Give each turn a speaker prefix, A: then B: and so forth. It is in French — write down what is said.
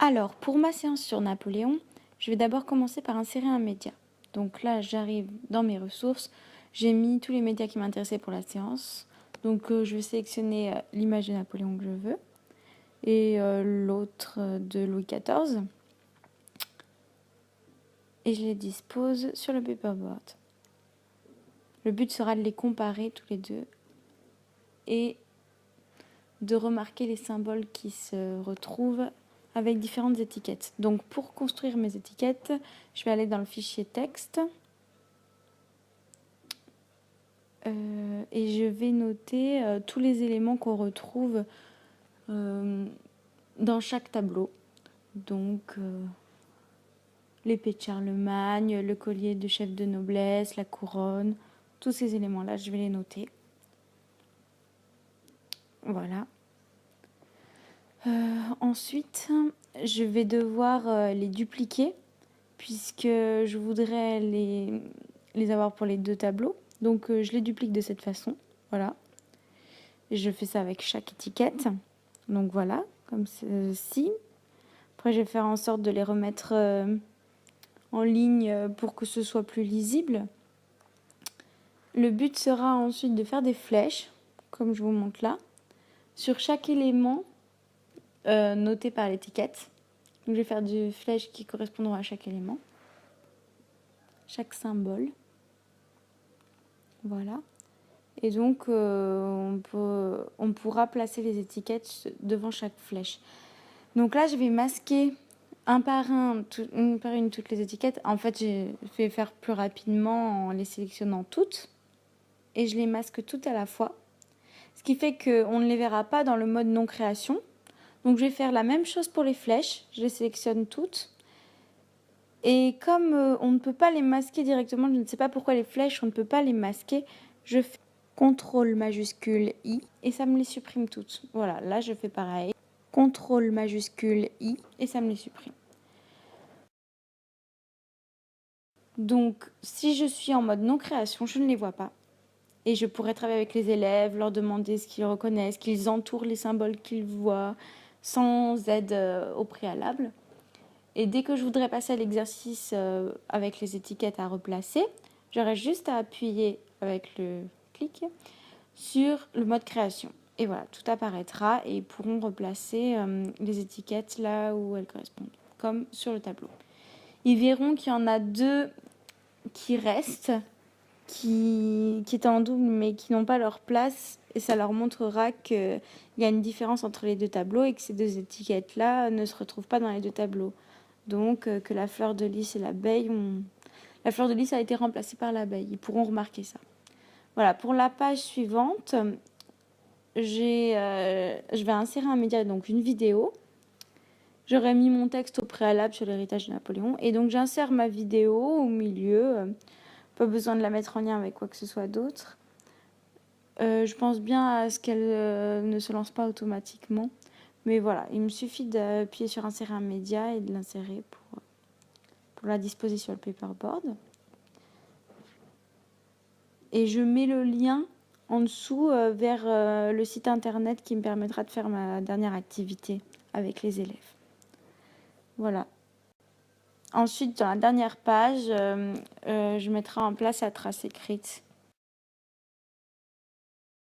A: Alors, pour ma séance sur Napoléon, je vais d'abord commencer par insérer un média. Donc là, j'arrive dans mes ressources. J'ai mis tous les médias qui m'intéressaient pour la séance. Donc je vais sélectionner l'image de Napoléon que je veux et l'autre de Louis XIV. Et je les dispose sur le paperboard. Le but sera de les comparer tous les deux et de remarquer les symboles qui se retrouvent avec différentes étiquettes. Donc pour construire mes étiquettes, je vais aller dans le fichier texte et je vais noter tous les éléments qu'on retrouve dans chaque tableau. Donc l'épée de Charlemagne, le collier de chef de noblesse, la couronne, tous ces éléments-là, je vais les noter. Voilà. Ensuite, je vais devoir les dupliquer puisque je voudrais les avoir pour les deux tableaux. Donc je les duplique de cette façon. Voilà. Et je fais ça avec chaque étiquette. Donc voilà, comme ceci. Après, je vais faire en sorte de les remettre en ligne pour que ce soit plus lisible. Le but sera ensuite de faire des flèches, comme je vous montre là, sur chaque élément noté par l'étiquette. Donc je vais faire des flèches qui correspondront à chaque élément, chaque symbole. Voilà. Et donc on pourra placer les étiquettes devant chaque flèche. Donc là, je vais masquer une par une toutes les étiquettes. En fait, je vais faire plus rapidement en les sélectionnant toutes. Et je les masque toutes à la fois. Ce qui fait qu'on ne les verra pas dans le mode non création. Donc je vais faire la même chose pour les flèches. Je les sélectionne toutes. Et comme on ne peut pas les masquer directement, je ne sais pas pourquoi les flèches, on ne peut pas les masquer, je fais CTRL majuscule I et ça me les supprime toutes. Voilà, là je fais pareil. CTRL majuscule I et ça me les supprime. Donc si je suis en mode non création, je ne les vois pas. Et je pourrais travailler avec les élèves, leur demander ce qu'ils reconnaissent, qu'ils entourent les symboles qu'ils voient, sans aide au préalable. Et dès que je voudrais passer à l'exercice avec les étiquettes à replacer, j'aurais juste à appuyer avec le clic sur le mode création. Et voilà, tout apparaîtra et ils pourront replacer les étiquettes là où elles correspondent, comme sur le tableau. Ils verront qu'il y en a deux qui restent, qui étaient en double mais qui n'ont pas leur place et ça leur montrera qu'il y a une différence entre les deux tableaux et que ces deux étiquettes-là ne se retrouvent pas dans les deux tableaux. Donc que la fleur de lys et l'abeille La fleur de lys a été remplacée par l'abeille. Ils pourront remarquer ça. Voilà, pour la page suivante, je vais insérer un média, donc une vidéo. J'aurais mis mon texte au préalable sur l'héritage de Napoléon. Et donc j'insère ma vidéo au milieu. Pas besoin de la mettre en lien avec quoi que ce soit d'autre. Je pense bien à ce qu'elle ne se lance pas automatiquement. Mais voilà, il me suffit d'appuyer sur insérer un média et de l'insérer pour la disposer sur le paperboard. Et je mets le lien en dessous vers le site internet qui me permettra de faire ma dernière activité avec les élèves. Voilà. Ensuite, dans la dernière page, je mettrai en place la trace écrite